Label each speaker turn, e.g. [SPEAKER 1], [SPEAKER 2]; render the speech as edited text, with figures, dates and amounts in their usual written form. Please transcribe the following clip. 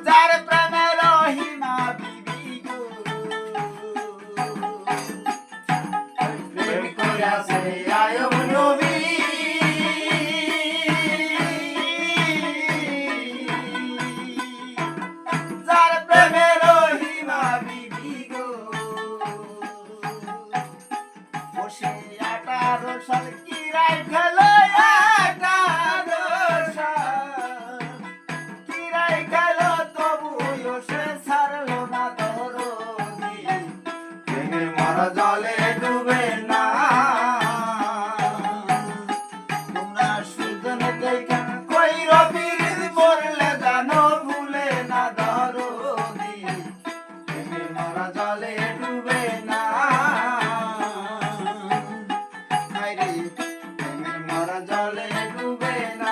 [SPEAKER 1] যার প্রেমে রহিমা বিবি গো প্রেম করিয়াছে আয়ব নবী যার প্রেমে রহিমা বিবি গো বসে 18 সাল কিরাই খেলো 18 সাল কিরাই খেলো তবুও সে ছাড়লো না দরদি প্রেমের মরা জলে ডুবে না তোমরা সুজন দেখে কই রবির মরলে জানো ভুলে না দরদি প্রেমের মরা জলে ডুবে না হায়রে প্রেমের মরা জলে ডুবে না